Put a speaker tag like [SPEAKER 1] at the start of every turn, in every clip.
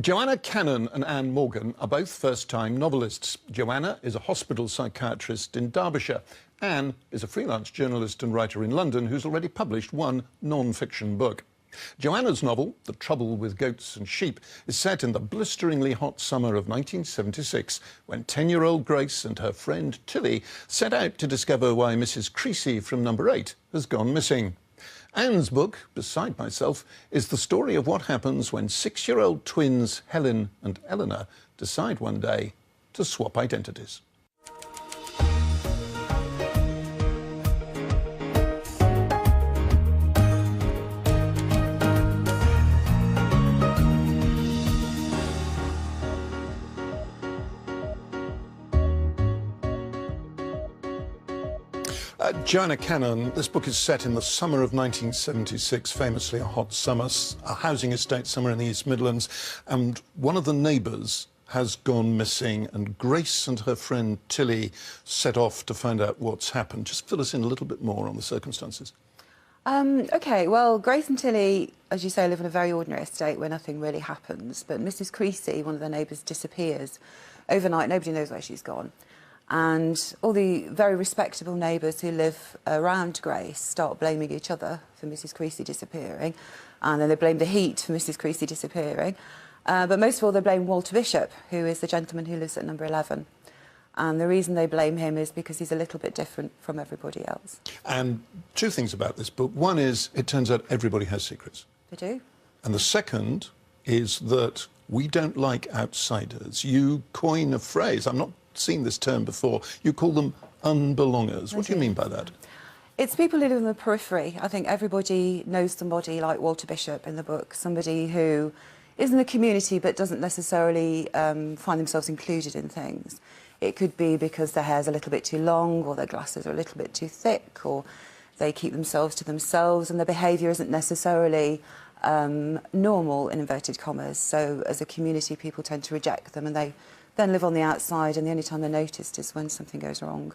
[SPEAKER 1] Joanna Caanon and Anne Morgan are both first-time novelists. Joanna is a hospital psychiatrist in Derbyshire. Anne is a freelance journalist and writer in London who's already published one non-fiction book. Joanna's novel, The Trouble with Goats and Sheep, is set in the blisteringly hot summer of 1976, when 10-year-old Grace and her friend Tilly set out to discover why Mrs. Creasy from number 8 has gone missing. Anne's book, Beside Myself, is the story of what happens when 6-year-old twins Helen and Eleanor decide one day to swap identities. Joanna Caanon, this book is set in the summer of 1976, famously a hot summer, a housing estate somewhere in the East Midlands, and one of the neighbours has gone missing, and Grace and her friend Tilly set off to find out what's happened. Just fill us in a little bit more on the circumstances.
[SPEAKER 2] OK, well, Grace and Tilly, as you say, live in a very ordinary estate where nothing really happens, but Mrs. Creasy, one of their neighbours, disappears overnight. Nobody knows where she's gone. And all the very respectable neighbours who live around Grace start blaming each other for Mrs. Creasy disappearing, and then they blame the heat for Mrs. Creasy disappearing. But most of all, they blame Walter Bishop, who is the gentleman who lives at number 11. And the reason they blame him is because he's a little bit different from everybody else. And
[SPEAKER 1] two things about this book. One is, it turns out everybody has secrets.
[SPEAKER 2] They do. And
[SPEAKER 1] the second is that we don't like outsiders. You coin a phrase, I'm not seen this term before, you call them unbelongers. What do you mean by that?
[SPEAKER 2] It's people who live in the periphery. I think everybody knows somebody like Walter Bishop in the book, somebody who is in the community but doesn't necessarily find themselves included in things. It could be because their hair's a little bit too long, or their glasses are a little bit too thick, or they keep themselves to themselves and their behaviour isn't necessarily normal, in inverted commas. So as a community, people tend to reject them, and they then live on the outside, and the only time they're noticed is when something goes wrong.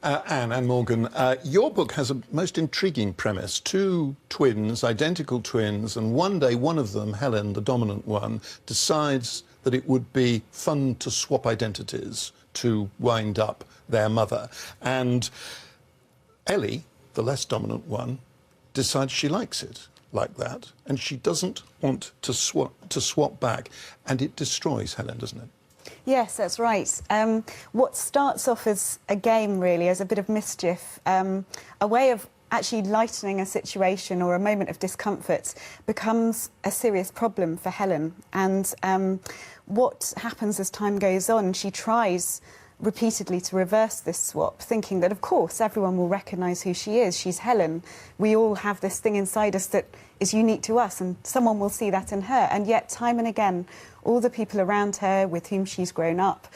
[SPEAKER 1] Anne Morgan, your book has a most intriguing premise. Two twins, identical twins, and one day one of them, Helen, the dominant one, decides that it would be fun to swap identities to wind up their mother. And Ellie, the less dominant one, decides she likes it like that, and she doesn't want to swap back, and it destroys Helen, doesn't it?
[SPEAKER 3] Yes, that's right. What starts off as a game, really, as a bit of mischief, a way of actually lightening a situation or a moment of discomfort, becomes a serious problem for Helen. And what happens as time goes on, she tries repeatedly to reverse this swap, thinking that, of course, everyone will recognise who she is. She's Helen. We all have this thing inside us that is unique to us, and someone will see that in her. And yet, time and again, all the people around her with whom she's grown up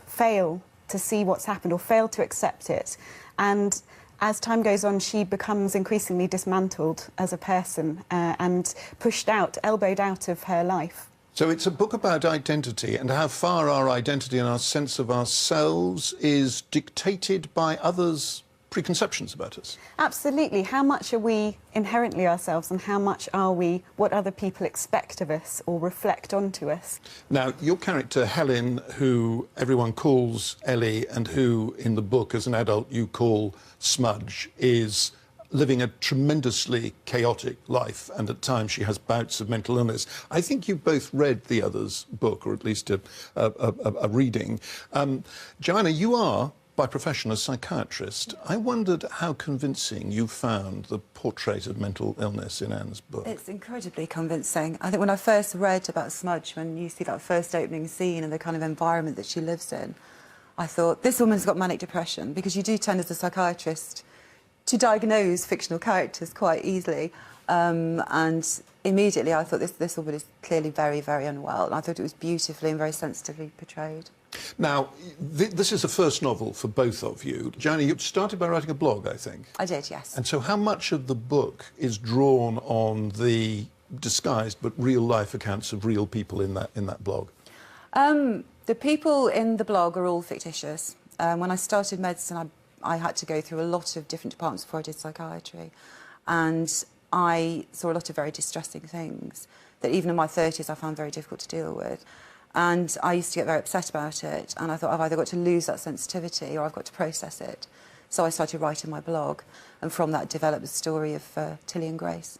[SPEAKER 3] fail to see what's happened or fail to accept it. And as time goes on, she becomes increasingly dismantled as a person and pushed out, elbowed out of her life.
[SPEAKER 1] So it's a book about identity and how far our identity and our sense of ourselves is dictated by others' preconceptions about us.
[SPEAKER 3] Absolutely. How much are we inherently ourselves, and how much are we what other people expect of us or reflect onto us?
[SPEAKER 1] Now, your character, Helen, who everyone calls Ellie and who, in the book, as an adult, you call Smudge, is living a tremendously chaotic life, and at times she has bouts of mental illness. I think you both read the other's book, or at least a reading. Joanna, you are, by profession, a psychiatrist. I wondered how convincing you found the portrait of mental illness in Anne's book.
[SPEAKER 2] It's incredibly convincing. I think when I first read about Smudge, when you see that first opening scene and the kind of environment that she lives in, I thought, this woman's got manic depression, because you do tend, as a psychiatrist, to diagnose fictional characters quite easily. And immediately I thought this woman is clearly very, very unwell. And I thought it was beautifully and very sensitively portrayed.
[SPEAKER 1] Now, this is the first novel for both of you. Joanna, you started by writing a blog, I think.
[SPEAKER 2] I did, yes.
[SPEAKER 1] And so how much of the book is drawn on the disguised but real-life accounts of real people in that blog?
[SPEAKER 2] The people in the blog are all fictitious. When I started medicine, I had to go through a lot of different departments before I did psychiatry, and I saw a lot of very distressing things. that even in my 30s I found very difficult to deal with. And I used to get very upset about it, and I thought I've either got to lose that sensitivity or I've got to process it. So I started writing my blog, and from that developed the story of Tilly and Grace.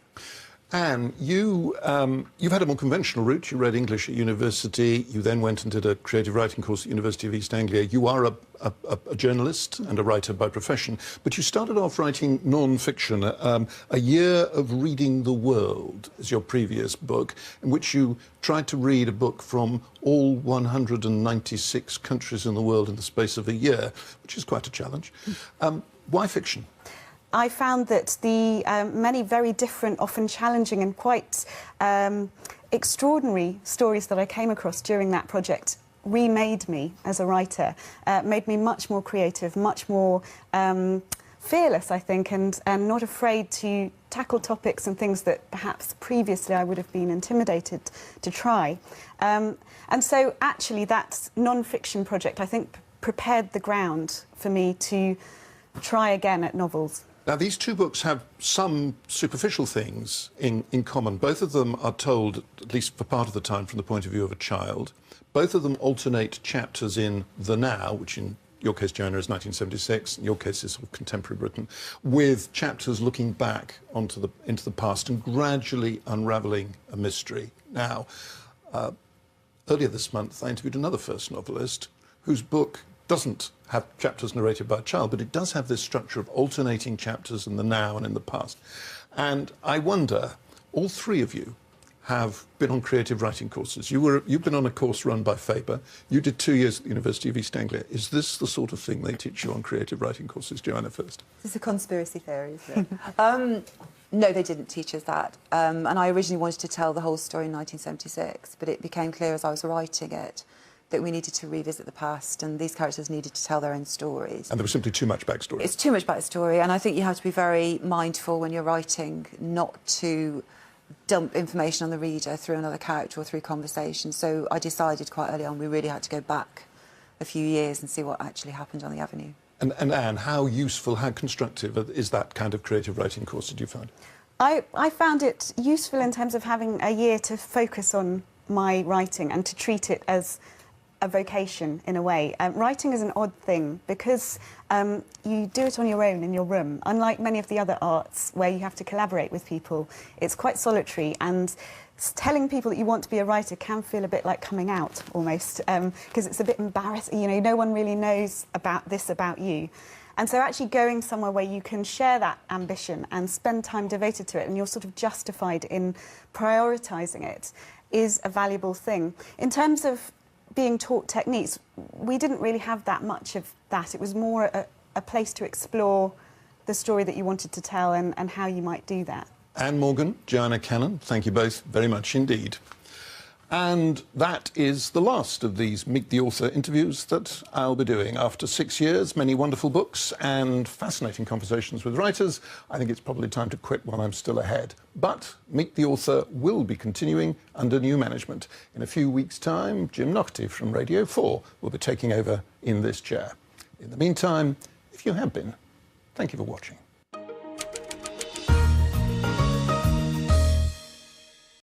[SPEAKER 1] Anne, you've had a more conventional route. You read English at university. You then went and did a creative writing course at University of East Anglia. You are a journalist and a writer by profession, but you started off writing non-fiction. A Year of Reading the World is your previous book, in which you tried to read a book from all 196 countries in the world in the space of a year, which is quite a challenge. Why fiction?
[SPEAKER 3] I found that the many very different, often challenging and quite extraordinary stories that I came across during that project remade me as a writer, made me much more creative, much more fearless, I think, and not afraid to tackle topics and things that perhaps previously I would have been intimidated to try. And so actually that non-fiction project, I think, prepared the ground for me to try again at novels.
[SPEAKER 1] Now, these two books have some superficial things in common. Both of them are told, at least for part of the time, from the point of view of a child. Both of them alternate chapters in the now, which in your case, Joanna, is 1976, in your case is sort of contemporary Britain, with chapters looking back into the past and gradually unravelling a mystery. Now, earlier this month, I interviewed another first novelist whose book doesn't have chapters narrated by a child, but it does have this structure of alternating chapters in the now and in the past. And I wonder, all three of you have been on creative writing courses. You've been on a course run by Faber. You did 2 years at the University of East Anglia. Is this the sort of thing they teach you on creative writing courses? Joanna first.
[SPEAKER 2] This is a conspiracy theory, isn't it? No, they didn't teach us that. And I originally wanted to tell the whole story in 1976, but it became clear as I was writing it that we needed to revisit the past, and these characters needed to tell their own stories.
[SPEAKER 1] And there was simply too much backstory.
[SPEAKER 2] It's too much backstory, and I think you have to be very mindful when you're writing not to dump information on the reader through another character or through conversation. So I decided quite early on we really had to go back a few years and see what actually happened on the Avenue.
[SPEAKER 1] And Anne, how useful, how constructive is that kind of creative writing course, did you find?
[SPEAKER 3] I found it useful in terms of having a year to focus on my writing and to treat it as a vocation in a way. Writing is an odd thing because you do it on your own in your room. Unlike many of the other arts where you have to collaborate with people, it's quite solitary, and telling people that you want to be a writer can feel a bit like coming out almost, because it's a bit embarrassing. You know, no one really knows about you. And so actually going somewhere where you can share that ambition and spend time devoted to it, and you're sort of justified in prioritising it, is a valuable thing. In terms of being taught techniques, we didn't really have that much of that. It was more a place to explore the story that you wanted to tell and how you might do that.
[SPEAKER 1] Anne Morgan, Joanna Cannon, thank you both very much indeed. And that is the last of these Meet the Author interviews that I'll be doing. After 6 years, many wonderful books and fascinating conversations with writers, I think it's probably time to quit while I'm still ahead. But Meet the Author will be continuing under new management. In a few weeks' time, Jim Naughty from Radio 4 will be taking over in this chair. In the meantime, if you have been, thank you for watching.